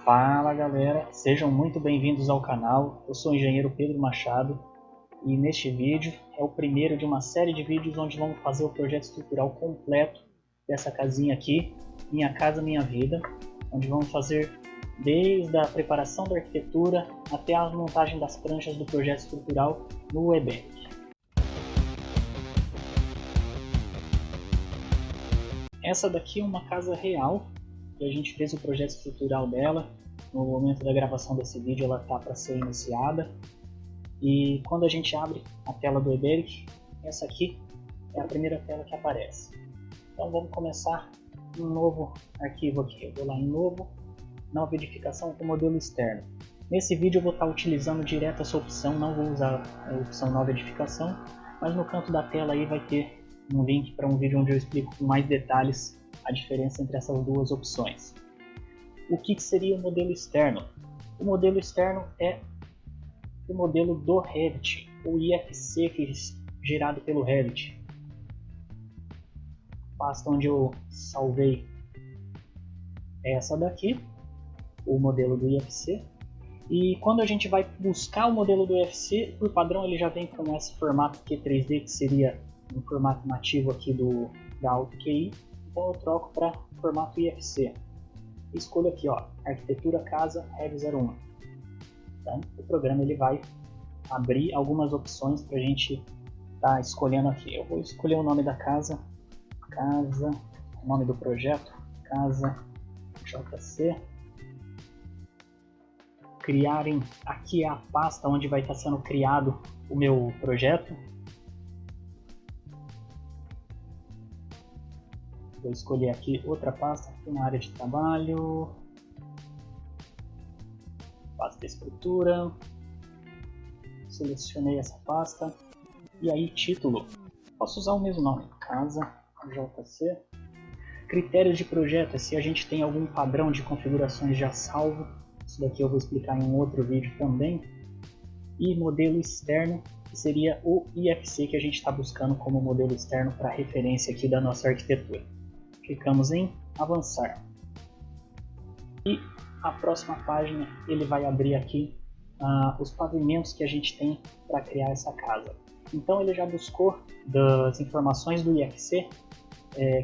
Fala galera, sejam muito bem-vindos ao canal. Eu sou o engenheiro Pedro Machado e neste vídeo é o primeiro de uma série de vídeos onde vamos fazer o projeto estrutural completo dessa casinha aqui, Minha Casa Minha Vida, onde vamos fazer desde a preparação da arquitetura até a montagem das pranchas do projeto estrutural no Webeck. Essa daqui é uma casa real e a gente fez o projeto estrutural dela. No momento da gravação desse vídeo ela está para ser iniciada. E quando a gente abre a tela do Webeck, essa aqui é a primeira tela que aparece. Então vamos começar um novo arquivo aqui. Eu vou lá em novo, nova edificação com modelo externo. Nesse vídeo eu vou estar utilizando direto essa opção, não vou usar a opção nova edificação, mas no canto da tela aí vai ter um link para um vídeo onde eu explico com mais detalhes a diferença entre essas duas opções. O que seria o modelo externo? O modelo externo é o modelo do Revit, o IFC gerado pelo Revit. A pasta onde eu salvei é essa daqui, o modelo do IFC. E quando a gente vai buscar o modelo do IFC, por padrão ele já vem com esse formato Q3D, que seria um formato nativo aqui da AutoQI. Então eu troco para formato IFC. Escolho aqui, ó, Arquitetura Casa Rev 01. Então o programa ele vai abrir algumas opções para a gente estar escolhendo aqui. Eu vou escolher o nome da casa, o nome do projeto, Casa JC. Criarem, aqui é a pasta onde vai estar sendo criado o meu projeto. Vou escolher aqui outra pasta aqui na área de trabalho, pasta estrutura, selecionei essa pasta e aí título, posso usar o mesmo nome, Casa JC. Critérios de projeto é se a gente tem algum padrão de configurações já salvo, isso daqui eu vou explicar em um outro vídeo também. E modelo externo, que seria o IFC que a gente está buscando como modelo externo para referência aqui da nossa arquitetura. Clicamos em avançar e a próxima página ele vai abrir aqui os pavimentos que a gente tem para criar essa casa. Então ele já buscou das informações do IFC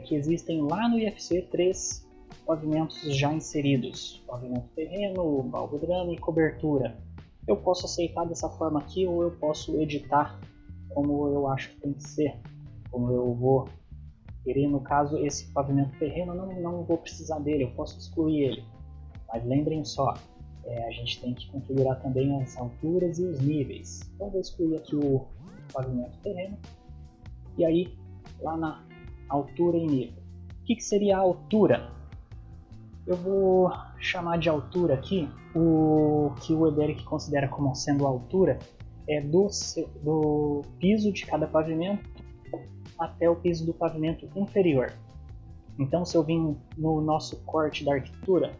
que existem lá no IFC 3 pavimentos já inseridos: pavimento terreno, baldrame e cobertura. Eu posso aceitar dessa forma aqui ou eu posso editar como eu acho que tem que ser, como eu vou querer. No caso, esse pavimento terreno não vou precisar dele, eu posso excluir ele. Mas lembrem só, a gente tem que configurar também as alturas e os níveis. Então vou excluir aqui o pavimento terreno. E aí, lá na altura e nível. O que seria a altura? Eu vou chamar de altura aqui o que o Webeck considera como sendo a altura é do piso de cada pavimento até o piso do pavimento inferior. Então, se eu vim no nosso corte da arquitetura,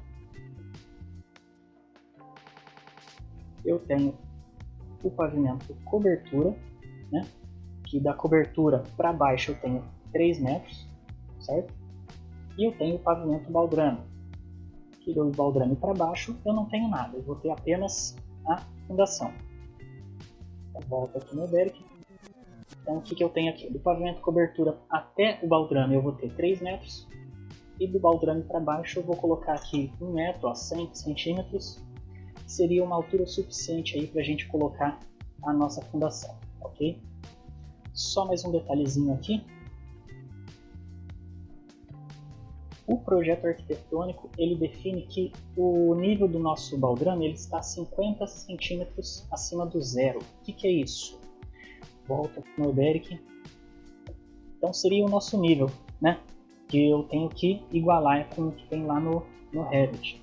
eu tenho o pavimento cobertura, né? Que da cobertura para baixo eu tenho 3 metros, certo? E eu tenho o pavimento baldrame, que do baldrame para baixo eu não tenho nada, eu vou ter apenas a fundação. Então, volto aqui no Webeck. Então o que eu tenho aqui? Do pavimento cobertura até o baldrame eu vou ter 3 metros. E do baldrame para baixo eu vou colocar aqui 1 metro a 100 centímetros. Que seria uma altura suficiente aí para a gente colocar a nossa fundação, ok? Só mais um detalhezinho aqui. O projeto arquitetônico ele define que o nível do nosso baldrame ele está 50 centímetros acima do zero. O que é isso? Volta no Webeck. Então seria o nosso nível, né? Que eu tenho que igualar com o que tem lá no Revit,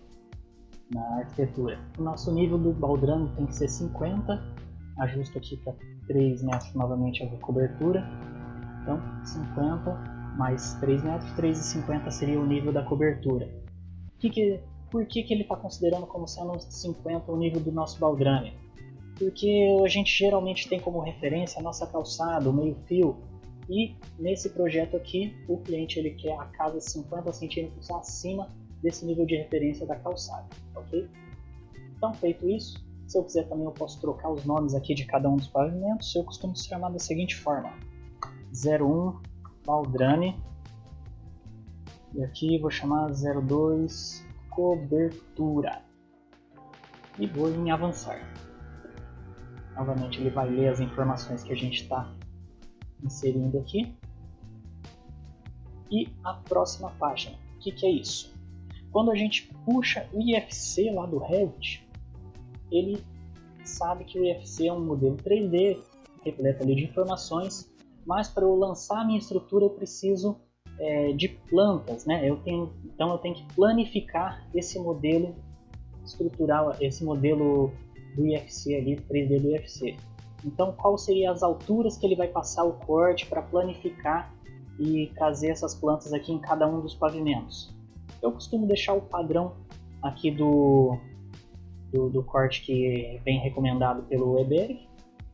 na arquitetura. O nosso nível do baldrame tem que ser 50. Ajusto aqui para 3 metros novamente a cobertura. Então 50 mais 3 metros, 3,50 seria o nível da cobertura. Por que ele está considerando como sendo 50 o nível do nosso baldrame? Porque a gente geralmente tem como referência a nossa calçada, o meio fio, e nesse projeto aqui o cliente ele quer a casa 50 centímetros acima desse nível de referência da calçada, ok? Então, feito isso, se eu quiser também eu posso trocar os nomes aqui de cada um dos pavimentos. Eu costumo se chamar da seguinte forma: 01 baldrame, e aqui vou chamar 02 cobertura, e vou em avançar. Novamente ele vai ler as informações que a gente está inserindo aqui. E a próxima página, o que é isso? Quando a gente puxa o IFC lá do Revit, ele sabe que o IFC é um modelo 3D, repleto ali de informações, mas para eu lançar a minha estrutura eu preciso de plantas, né? Então eu tenho que planificar esse modelo estrutural, esse modelo do IFC ali, 3D do IFC. Então qual seriam as alturas que ele vai passar o corte para planificar e trazer essas plantas aqui em cada um dos pavimentos? Eu costumo deixar o padrão aqui do corte que vem recomendado pelo Weber,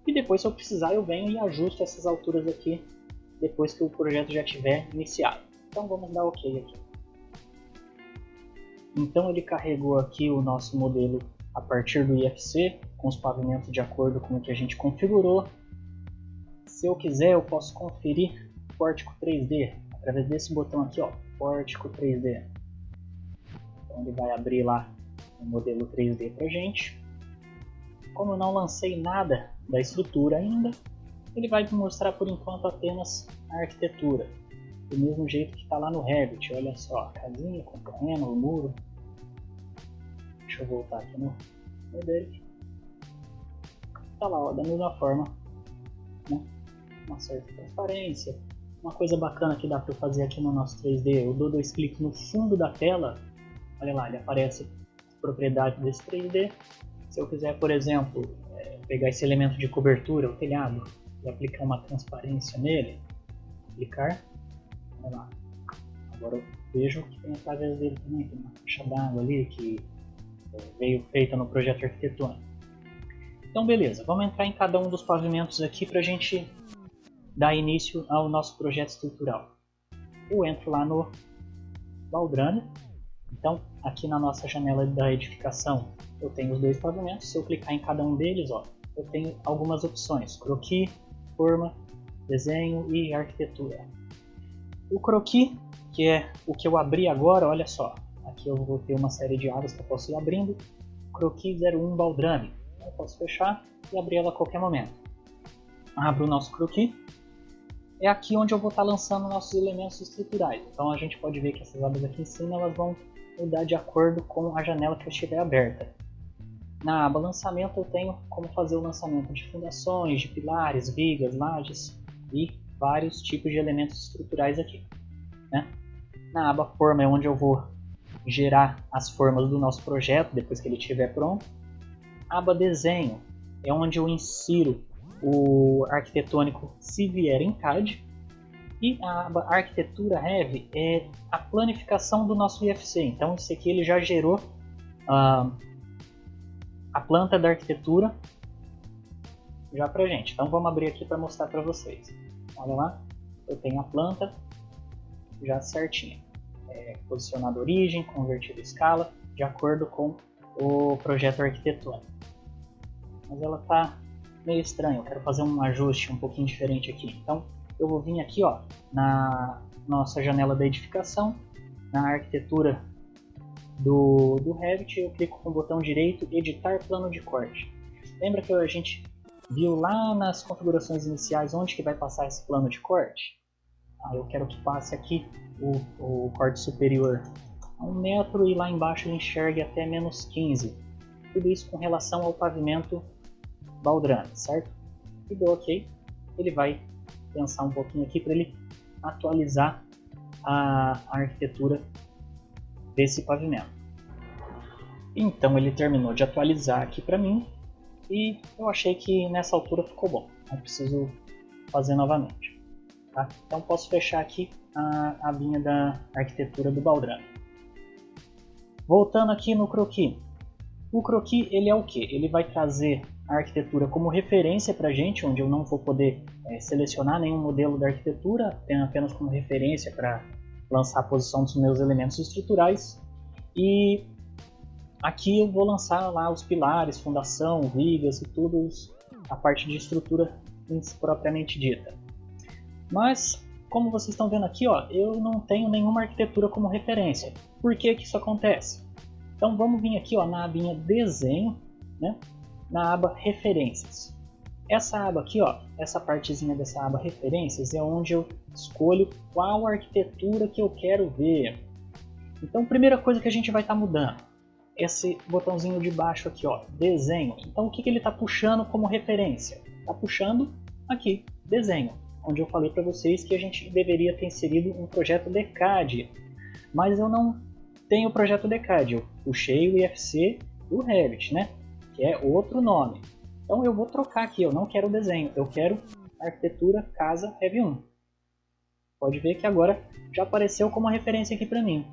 e depois, se eu precisar, eu venho e ajusto essas alturas aqui depois que o projeto já estiver iniciado. Então vamos dar OK aqui. Então ele carregou aqui o nosso modelo a partir do IFC, com os pavimentos de acordo com o que a gente configurou. Se eu quiser, eu posso conferir o Pórtico 3D através desse botão aqui, ó, Pórtico 3D. Então ele vai abrir lá o modelo 3D pra gente. Como eu não lancei nada da estrutura ainda, ele vai me mostrar por enquanto apenas a arquitetura, do mesmo jeito que está lá no Revit. Olha só, a casinha com o terreno, o muro. Deixa eu voltar aqui no Revit. Tá lá, ó, da mesma forma, né? Uma certa transparência. Uma coisa bacana que dá para eu fazer aqui no nosso 3D, eu dou 2 cliques no fundo da tela, olha lá, ele aparece as propriedades desse 3D. Se eu quiser, por exemplo, pegar esse elemento de cobertura, o telhado, e aplicar uma transparência nele, aplicar, olha lá. Agora eu vejo que tem através dele também, tem uma caixa d'água ali que veio feita no projeto arquitetônico. Então beleza, vamos entrar em cada um dos pavimentos aqui para a gente dar início ao nosso projeto estrutural. Eu entro lá no baldrame. Então aqui na nossa janela da edificação eu tenho os 2 pavimentos. Se eu clicar em cada um deles, ó, eu tenho algumas opções: croquis, forma, desenho e arquitetura. O croquis, que é o que eu abri agora, olha só, aqui eu vou ter uma série de abas que eu posso ir abrindo. Croquis 01 baldrame, eu posso fechar e abrir ela a qualquer momento. Abro o nosso croquis. É aqui onde eu vou estar lançando nossos elementos estruturais. Então a gente pode ver que essas abas aqui em cima elas vão mudar de acordo com a janela que eu estiver aberta. Na aba lançamento eu tenho como fazer o lançamento de fundações, de pilares, vigas, lajes e vários tipos de elementos estruturais aqui, né? Na aba forma é onde eu vou gerar as formas do nosso projeto depois que ele estiver pronto. A aba desenho é onde eu insiro o arquitetônico se vier em CAD. E a aba arquitetura Rev é a planificação do nosso IFC. Então esse aqui ele já gerou a planta da arquitetura já pra gente. Então vamos abrir aqui para mostrar para vocês. Olha lá, eu tenho a planta já certinha, posicionada origem, convertida escala, de acordo com o projeto arquitetônico. Mas ela tá meio estranha, eu quero fazer um ajuste um pouquinho diferente aqui. Então eu vou vir aqui, ó, na nossa janela da edificação, na arquitetura do Revit, eu clico com o botão direito, editar plano de corte. Lembra que a gente viu lá nas configurações iniciais onde que vai passar esse plano de corte? Eu quero que passe aqui o corte superior a 1 metro e lá embaixo ele enxergue até -15. Tudo isso com relação ao pavimento baldrame, certo? E dou OK. Ele vai pensar um pouquinho aqui para ele atualizar a arquitetura desse pavimento. Então ele terminou de atualizar aqui para mim e eu achei que nessa altura ficou bom. Não preciso fazer novamente. Tá? Então posso fechar aqui a abinha da arquitetura do baldrame. Voltando aqui no croquis. O croquis ele é o que? Ele vai trazer a arquitetura como referência para a gente, onde eu não vou poder selecionar nenhum modelo da arquitetura, apenas como referência para lançar a posição dos meus elementos estruturais. E aqui eu vou lançar lá os pilares, fundação, vigas e tudo, a parte de estrutura propriamente dita. Mas, como vocês estão vendo aqui, ó, eu não tenho nenhuma arquitetura como referência. Por que que isso acontece? Então vamos vir aqui, ó, na abinha Desenho, né, na aba Referências. Essa aba aqui, ó, essa partezinha dessa aba Referências é onde eu escolho qual arquitetura que eu quero ver. Então, a primeira coisa que a gente vai estar mudando, esse botãozinho de baixo aqui, ó, Desenho. Então, o que ele está puxando como referência? Está puxando aqui, Desenho, onde eu falei para vocês que a gente deveria ter inserido um projeto DCAD, mas eu não tenho o projeto DCAD, eu puxei o IFC do Revit, né, que é outro nome. Então eu vou trocar aqui, eu não quero o desenho, eu quero arquitetura casa Rev 1. Pode ver que agora já apareceu como referência aqui para mim.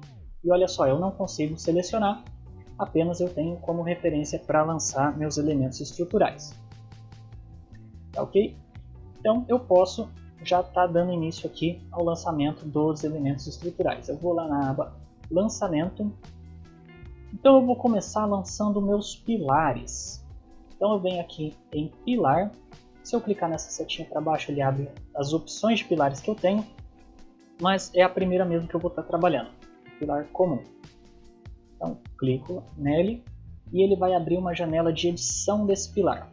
E olha só, eu não consigo selecionar, apenas eu tenho como referência para lançar meus elementos estruturais. Tá ok? Então eu posso já estar dando início aqui ao lançamento dos elementos estruturais. Eu vou lá na aba Lançamento. Então eu vou começar lançando meus pilares. Então eu venho aqui em Pilar. Se eu clicar nessa setinha para baixo, ele abre as opções de pilares que eu tenho. Mas é a primeira mesmo que eu vou estar trabalhando. Pilar comum. Então clico nele e ele vai abrir uma janela de edição desse pilar.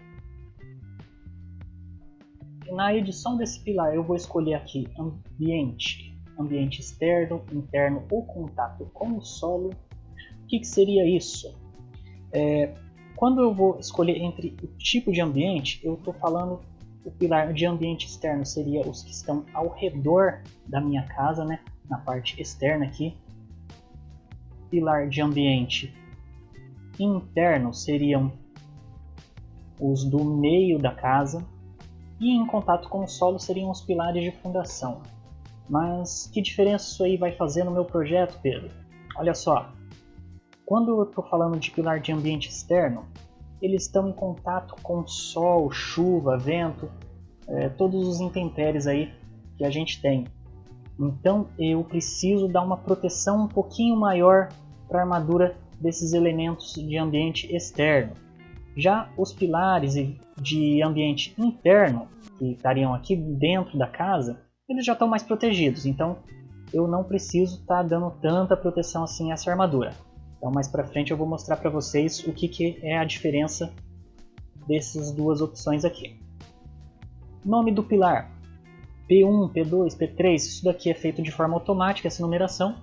Na edição desse pilar eu vou escolher aqui ambiente externo, interno ou contato com o solo. O que seria isso? Quando eu vou escolher entre o tipo de ambiente, eu estou falando o pilar de ambiente externo seria os que estão ao redor da minha casa, né, na parte externa aqui. Pilar de ambiente interno seriam os do meio da casa. E em contato com o solo seriam os pilares de fundação. Mas que diferença isso aí vai fazer no meu projeto, Pedro? Olha só, quando eu estou falando de pilar de ambiente externo, eles estão em contato com sol, chuva, vento, todos os intempéries aí que a gente tem. Então eu preciso dar uma proteção um pouquinho maior para a armadura desses elementos de ambiente externo. Já os pilares de ambiente interno, que estariam aqui dentro da casa, eles já estão mais protegidos, então eu não preciso estar dando tanta proteção assim a essa armadura. Então mais para frente eu vou mostrar para vocês o que é a diferença dessas duas opções aqui. Nome do pilar, P1, P2, P3, isso daqui é feito de forma automática, essa numeração.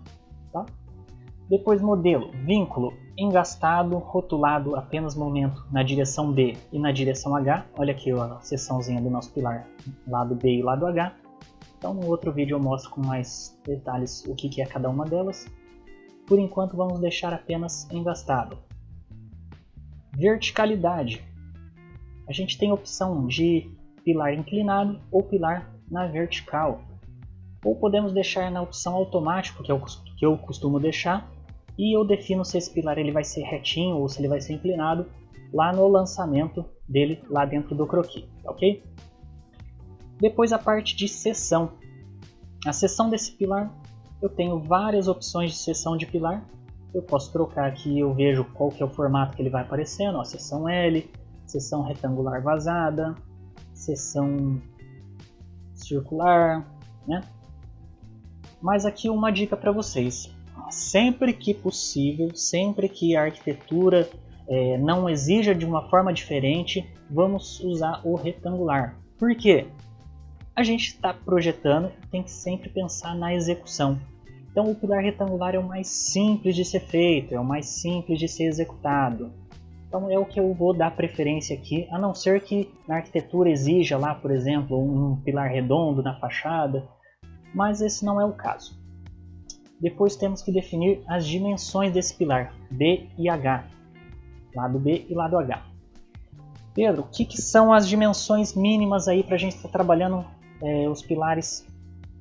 Tá? Depois modelo, vínculo, engastado, rotulado apenas momento na direção B e na direção H. Olha aqui a seçãozinha do nosso pilar, lado B e lado H. Então no outro vídeo eu mostro com mais detalhes o que é cada uma delas. Por enquanto vamos deixar apenas engastado. Verticalidade. A gente tem a opção de pilar inclinado ou pilar na vertical. Ou podemos deixar na opção automático, que eu costumo deixar. E eu defino se esse pilar ele vai ser retinho ou se ele vai ser inclinado lá no lançamento dele, lá dentro do croquis, ok? Depois a parte de seção. A seção desse pilar, eu tenho várias opções de seção de pilar. Eu posso trocar aqui, eu vejo qual que é o formato que ele vai aparecendo. Ó, seção L, seção retangular vazada, seção circular, né? Mas aqui uma dica para vocês. Sempre que possível, sempre que a arquitetura não exija de uma forma diferente, vamos usar o retangular. Por quê? A gente está projetando, tem que sempre pensar na execução. Então o pilar retangular é o mais simples de ser feito, é o mais simples de ser executado. Então é o que eu vou dar preferência aqui, a não ser que na arquitetura exija lá, por exemplo, um pilar redondo na fachada, mas esse não é o caso. Depois temos que definir as dimensões desse pilar, B e H, lado B e lado H. Pedro, o que são as dimensões mínimas aí para a gente estar trabalhando os pilares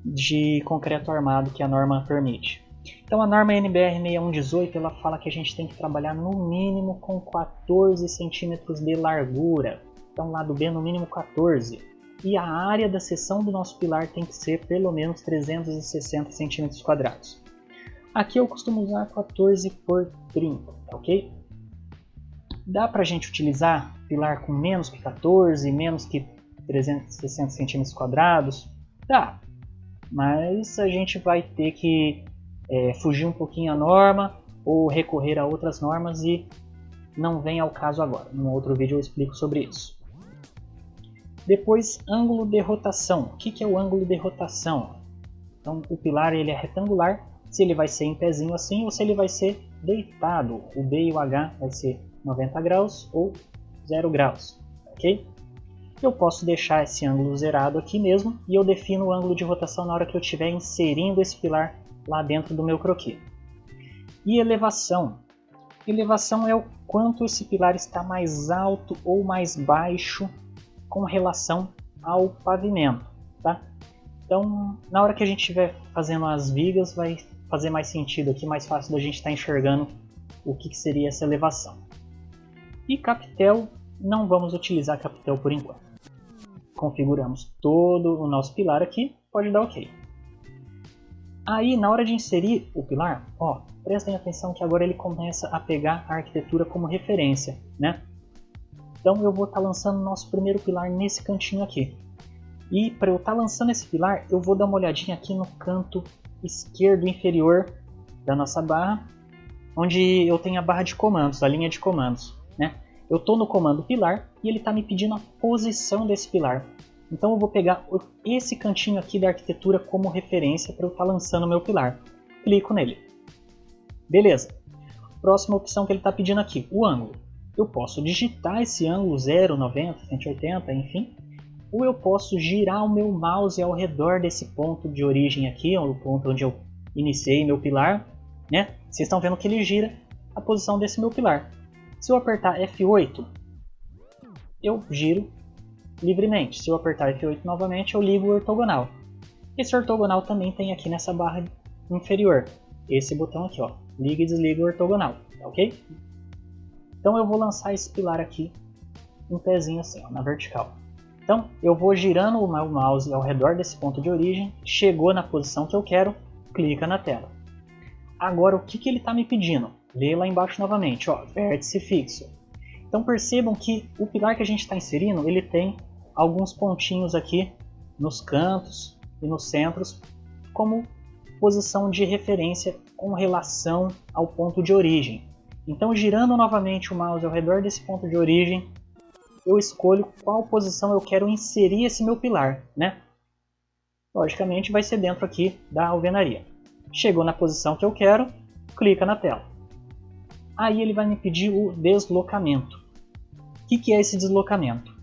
de concreto armado que a norma permite? Então a norma NBR 6118 ela fala que a gente tem que trabalhar no mínimo com 14 centímetros de largura. Então lado B no mínimo 14. E a área da seção do nosso pilar tem que ser pelo menos 360 centímetros quadrados. Aqui eu costumo usar 14 por 30, tá ok? Dá pra gente utilizar pilar com menos que 14, menos que 360 centímetros quadrados? Dá, mas a gente vai ter que fugir um pouquinho à norma ou recorrer a outras normas e não vem ao caso agora. Num outro vídeo eu explico sobre isso. Depois, ângulo de rotação. O que é o ângulo de rotação? Então, o pilar ele é retangular, se ele vai ser em pezinho assim ou se ele vai ser deitado. O B e o H vai ser 90 graus ou 0 graus, ok? Eu posso deixar esse ângulo zerado aqui mesmo e eu defino o ângulo de rotação na hora que eu estiver inserindo esse pilar lá dentro do meu croquis. E elevação. Elevação é o quanto esse pilar está mais alto ou mais baixo com relação ao pavimento, tá? Então, na hora que a gente estiver fazendo as vigas, vai fazer mais sentido aqui, mais fácil da gente estar enxergando o que seria essa elevação. E capitel, não vamos utilizar capitel por enquanto. Configuramos todo o nosso pilar aqui, pode dar OK. Aí, na hora de inserir o pilar, ó, prestem atenção que agora ele começa a pegar a arquitetura como referência, né? Então eu vou estar lançando o nosso primeiro pilar nesse cantinho aqui. E para eu estar lançando esse pilar, eu vou dar uma olhadinha aqui no canto esquerdo inferior da nossa barra, onde eu tenho a barra de comandos, a linha de comandos, né? Eu estou no comando pilar e ele está me pedindo a posição desse pilar. Então eu vou pegar esse cantinho aqui da arquitetura como referência para eu estar lançando o meu pilar. Clico nele. Beleza. Próxima opção que ele está pedindo aqui, o ângulo. Eu posso digitar esse ângulo 0, 90, 180, enfim. Ou eu posso girar o meu mouse ao redor desse ponto de origem aqui, o ponto onde eu iniciei meu pilar, né? Vocês estão vendo que ele gira a posição desse meu pilar. Se eu apertar F8, eu giro livremente. Se eu apertar F8 novamente, eu ligo o ortogonal. Esse ortogonal também tem aqui nessa barra inferior. Esse botão aqui, ó, liga e desliga o ortogonal, tá ok? Então eu vou lançar esse pilar aqui, um pezinho assim, ó, na vertical. Então eu vou girando o meu mouse ao redor desse ponto de origem, chegou na posição que eu quero, clica na tela. Agora o que ele está me pedindo? Lê lá embaixo novamente, ó, vértice fixo. Então percebam que o pilar que a gente está inserindo, ele tem alguns pontinhos aqui nos cantos e nos centros como posição de referência com relação ao ponto de origem. Então girando novamente o mouse ao redor desse ponto de origem, eu escolho qual posição eu quero inserir esse meu pilar, né? Logicamente vai ser dentro aqui da alvenaria. Chegou na posição que eu quero, clica na tela. Aí ele vai me pedir o deslocamento. O que é esse deslocamento?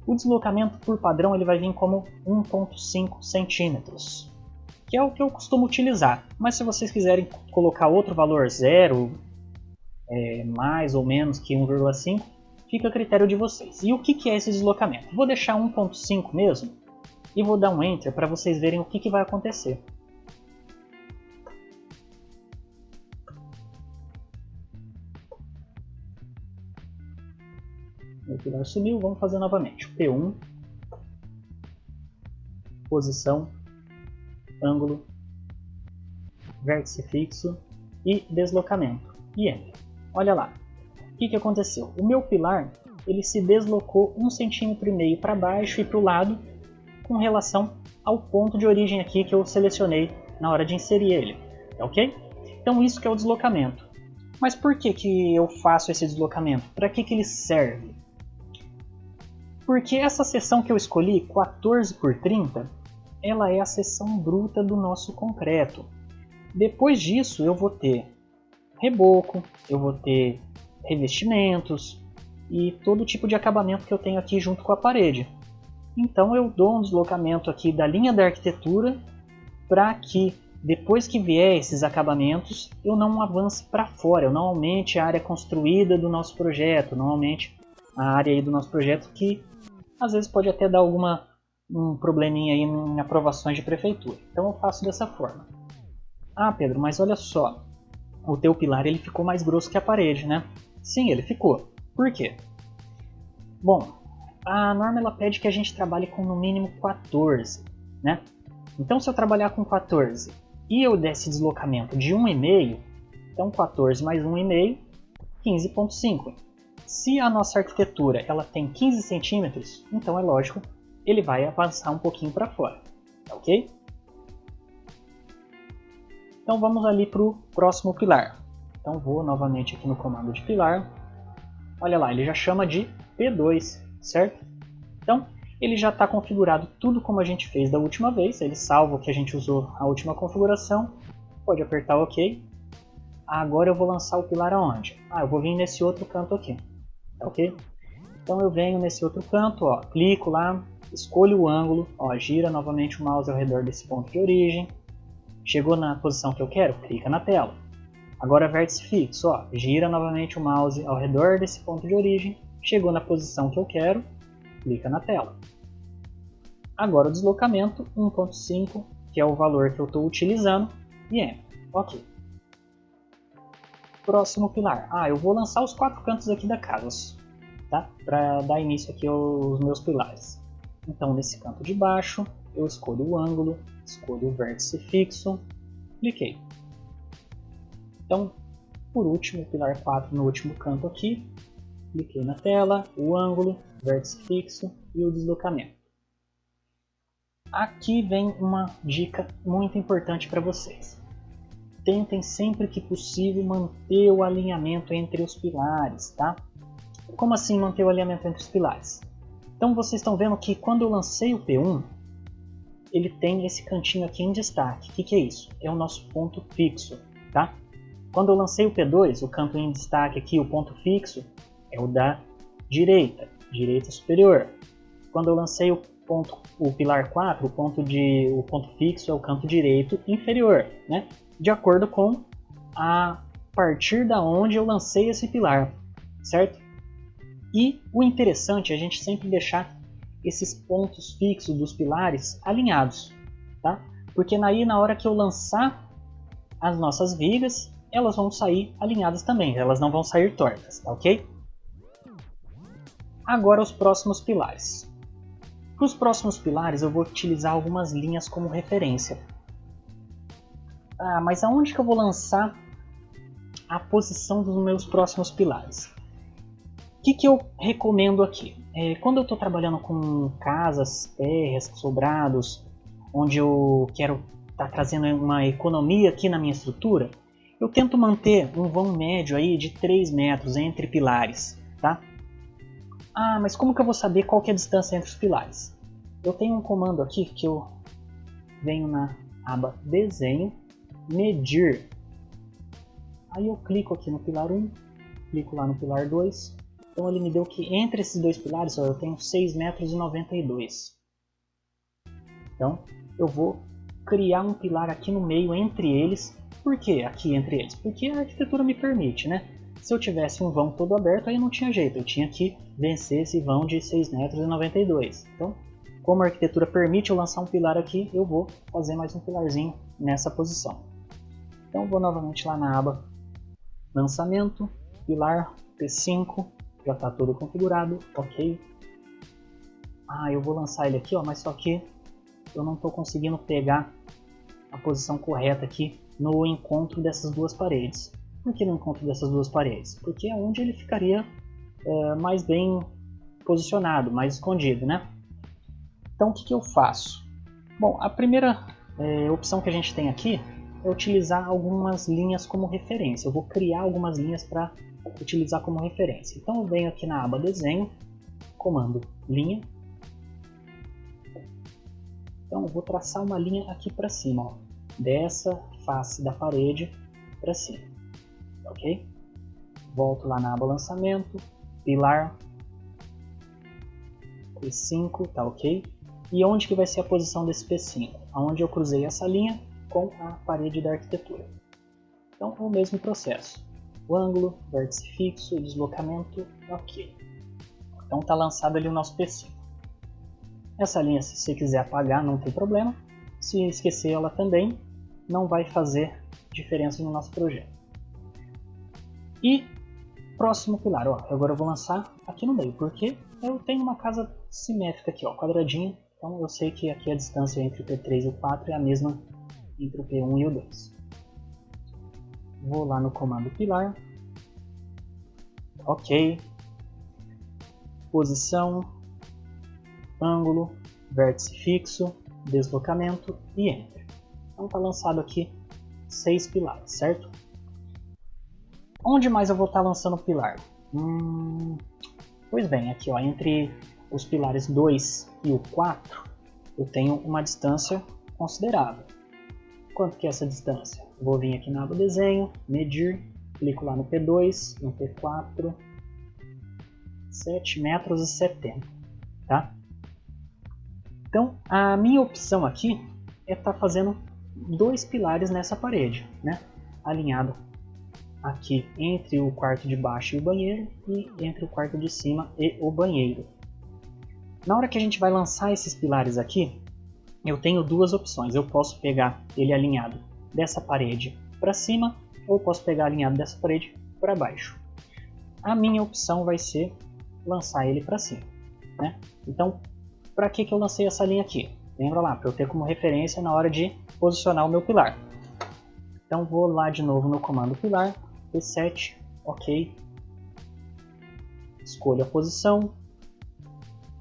O deslocamento por padrão ele vai vir como 1,5 centímetros, que é o que eu costumo utilizar. Mas se vocês quiserem colocar outro valor, 0, mais ou menos que 1,5, fica a critério de vocês. E o que é esse deslocamento? Vou deixar 1,5 mesmo e vou dar um Enter para vocês verem o que vai acontecer. O pilar sumiu, vamos fazer novamente. P1, posição, ângulo, vértice fixo e deslocamento. E Enter. Olha lá. O que aconteceu? O meu pilar ele se deslocou 1,5 cm para baixo e para o lado com relação ao ponto de origem aqui que eu selecionei na hora de inserir ele. Ok? Então isso que é o deslocamento. Mas por que eu faço esse deslocamento? Para que ele serve? Porque essa seção que eu escolhi, 14 por 30, ela é a seção bruta do nosso concreto. Depois disso eu vou ter reboco, eu vou ter revestimentos e todo tipo de acabamento que eu tenho aqui junto com a parede. Então eu dou um deslocamento aqui da linha da arquitetura para que depois que vier esses acabamentos eu não avance para fora, eu não aumente a área construída do nosso projeto, não aumente a área aí do nosso projeto que às vezes pode até dar um probleminha aí em aprovações de prefeitura. Então eu faço dessa forma. Ah, Pedro, mas olha só, o teu pilar ele ficou mais grosso que a parede, né? Sim, ele ficou. Por quê? Bom, a norma ela pede que a gente trabalhe com no mínimo 14, né? Então se eu trabalhar com 14 e eu desse deslocamento de 1,5, então 14 mais 1,5, 15,5. Se a nossa arquitetura ela tem 15 centímetros, então é lógico, ele vai avançar um pouquinho para fora, ok? Então vamos ali para o próximo pilar. Então vou novamente aqui no comando de pilar. Olha lá, ele já chama de P2, certo? Então ele já está configurado tudo como a gente fez da última vez. Ele salva o que a gente usou a última configuração. Pode apertar OK. Agora eu vou lançar o pilar aonde? Eu vou vir nesse outro canto aqui. Ok? Então eu venho nesse outro canto, ó, clico lá, escolho o ângulo, ó, gira novamente o mouse ao redor desse ponto de origem. Chegou na posição que eu quero? Clica na tela. Agora vértice fixo, ó, gira novamente o mouse ao redor desse ponto de origem. Chegou na posição que eu quero? Clica na tela. Agora o deslocamento 1.5, que é o valor que eu estou utilizando, e Enter. Ok. Próximo pilar. Eu vou lançar os 4 cantos aqui da casa, tá? Para dar início aqui aos meus pilares. Então nesse canto de baixo, eu escolho o ângulo, escolho o vértice fixo, cliquei. Então, por último, pilar 4 no último canto aqui, cliquei na tela, o ângulo, vértice fixo e o deslocamento. Aqui vem uma dica muito importante para vocês. Tentem sempre que possível manter o alinhamento entre os pilares, tá? Como assim manter o alinhamento entre os pilares? Então vocês estão vendo que quando eu lancei o P1, ele tem esse cantinho aqui em destaque. O que é isso? É o nosso ponto fixo, tá? Quando eu lancei o P2, o canto em destaque aqui, o ponto fixo, é o da direita, direita superior. Quando eu lancei o pilar 4, o ponto fixo é o canto direito inferior, né? De acordo com a partir da onde eu lancei esse pilar, certo? E o interessante é a gente sempre deixar esses pontos fixos dos pilares alinhados, tá? Porque aí na hora que eu lançar as nossas vigas, elas vão sair alinhadas também, elas não vão sair tortas, tá ok? Agora os próximos pilares. Para os próximos pilares eu vou utilizar algumas linhas como referência. Mas aonde que eu vou lançar a posição dos meus próximos pilares? O que eu recomendo aqui? Quando eu estou trabalhando com casas, térreas, sobrados, onde eu quero estar trazendo uma economia aqui na minha estrutura, eu tento manter um vão médio aí de 3 metros entre pilares, tá? Mas como que eu vou saber qual que é a distância entre os pilares? Eu tenho um comando aqui que eu venho na aba Desenho, Medir. Aí eu clico aqui no pilar 1, clico lá no pilar 2. Então ele me deu que entre esses dois pilares eu tenho 6,92 metros. Então eu vou criar um pilar aqui no meio entre eles. Por que aqui entre eles? Porque a arquitetura me permite, né? Se eu tivesse um vão todo aberto, aí não tinha jeito. Eu tinha que vencer esse vão de 6,92 metros. Então, como a arquitetura permite eu lançar um pilar aqui, eu vou fazer mais um pilarzinho nessa posição. Então vou novamente lá na aba Lançamento, pilar P5, já está todo configurado, ok. Eu vou lançar ele aqui, ó, mas só que eu não estou conseguindo pegar a posição correta aqui no encontro dessas duas paredes. Por que no encontro dessas duas paredes? Porque é onde ele ficaria mais bem posicionado, mais escondido, né? Então o que eu faço? Bom, a primeira opção que a gente tem aqui é utilizar algumas linhas como referência. Eu vou criar algumas linhas para utilizar como referência. Então eu venho aqui na aba Desenho, comando Linha. Então eu vou traçar uma linha aqui para cima, ó, dessa face da parede para cima, ok? Volto lá na aba Lançamento, Pilar P5, tá ok? E onde que vai ser a posição desse P5? Onde eu cruzei essa linha com a parede da arquitetura. Então é o mesmo processo. O ângulo, vértice fixo, deslocamento, ok. Então está lançado ali o nosso P5. Essa linha, se você quiser apagar, não tem problema. Se esquecer ela também, não vai fazer diferença no nosso projeto. E próximo pilar, ó, agora eu vou lançar aqui no meio, porque eu tenho uma casa simétrica aqui, ó, quadradinha. Então eu sei que aqui a distância entre o P3 e o 4 é a mesma entre o P1 e o 2. Vou lá no comando pilar. Ok. Posição, ângulo, vértice fixo, deslocamento e Enter. Então está lançado aqui 6 pilares, certo? Onde mais eu vou estar lançando o pilar? Pois bem, aqui ó, entre os pilares 2 e o 4 eu tenho uma distância considerável. Quanto que é essa distância? Vou vir aqui na aba desenho, medir, clico lá no P2, no P4, 7,70 metros, tá? Então a minha opção aqui é estar fazendo 2 pilares nessa parede, né? Alinhado aqui entre o quarto de baixo e o banheiro e entre o quarto de cima e o banheiro. Na hora que a gente vai lançar esses pilares aqui, eu tenho duas opções. Eu posso pegar ele alinhado dessa parede para cima ou posso pegar alinhado dessa parede para baixo. A minha opção vai ser lançar ele para cima, né? Então, para que eu lancei essa linha aqui? Lembra lá, para eu ter como referência na hora de posicionar o meu pilar. Então vou lá de novo no comando pilar, P7, ok. Escolho a posição,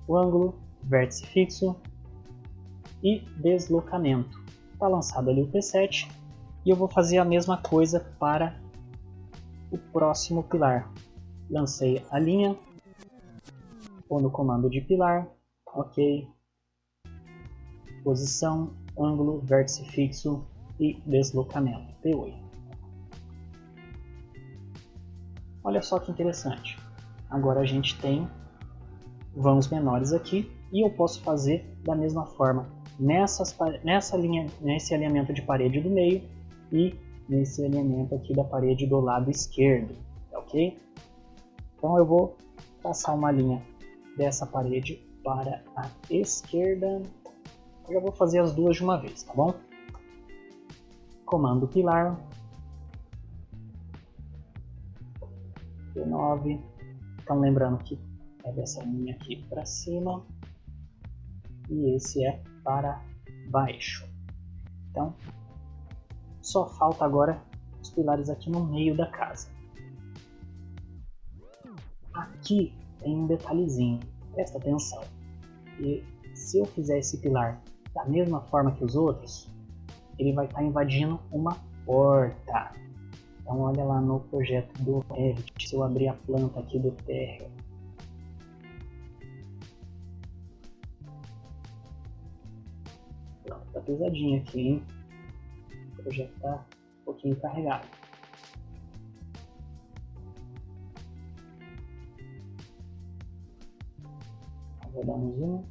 o ângulo, vértice fixo e deslocamento. Está lançado ali o P7 e eu vou fazer a mesma coisa para o próximo pilar. Lancei a linha, vou no comando de pilar, ok. Posição, ângulo, vértice fixo e deslocamento, P8. Olha só que interessante. Agora a gente tem vãos menores aqui e eu posso fazer da mesma forma nessa linha, nesse alinhamento de parede do meio e nesse alinhamento aqui da parede do lado esquerdo, ok? Então eu vou traçar uma linha dessa parede para a esquerda. Eu já vou fazer as duas de uma vez, tá bom? Comando pilar, P9. Então lembrando que é dessa linha aqui para cima e esse é para baixo. Então só falta agora os pilares aqui no meio da casa. Aqui tem um detalhezinho, presta atenção. E se eu fizer esse pilar da mesma forma que os outros, ele vai estar invadindo uma porta. Então olha lá no projeto do Revit, se eu abrir a planta aqui do térreo. Pronto, tá pesadinho aqui, hein? O projeto tá um pouquinho carregado. Vou dar um zoom.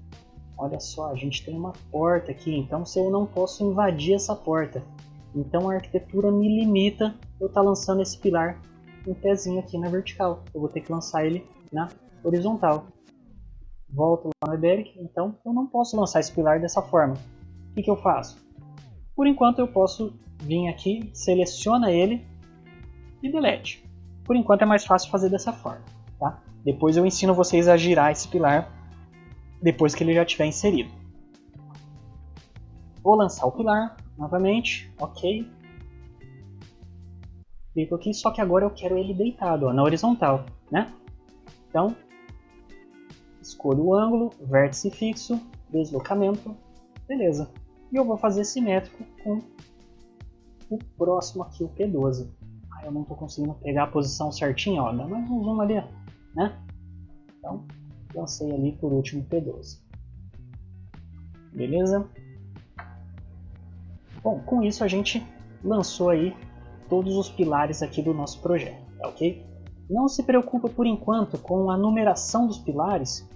Olha só, a gente tem uma porta aqui, então se eu não posso invadir essa porta. Então a arquitetura me limita eu estar lançando esse pilar um pezinho aqui na vertical. Eu vou ter que lançar ele na horizontal. Volto lá no Eberic, então eu não posso lançar esse pilar dessa forma. O que eu faço? Por enquanto eu posso vir aqui, seleciona ele e delete. Por enquanto é mais fácil fazer dessa forma, tá? Depois eu ensino vocês a girar esse pilar depois que ele já estiver inserido. Vou lançar o pilar novamente, ok. Clico aqui, só que agora eu quero ele deitado, ó, na horizontal, né? Então, escolho o ângulo, vértice fixo, deslocamento, beleza. E eu vou fazer simétrico com o próximo aqui, o P12. Ah, eu não estou conseguindo pegar a posição certinha, ó, dá mais um zoom ali, né? Então, lancei ali por último P12. Beleza? Bom, com isso a gente lançou aí todos os pilares aqui do nosso projeto, tá ok? Não se preocupa por enquanto com a numeração dos pilares,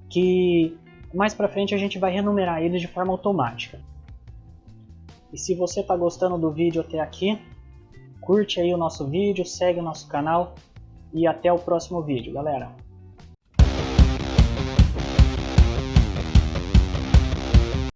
que mais pra frente a gente vai renumerar eles de forma automática. E se você está gostando do vídeo até aqui, curte aí o nosso vídeo, segue o nosso canal e até o próximo vídeo, galera!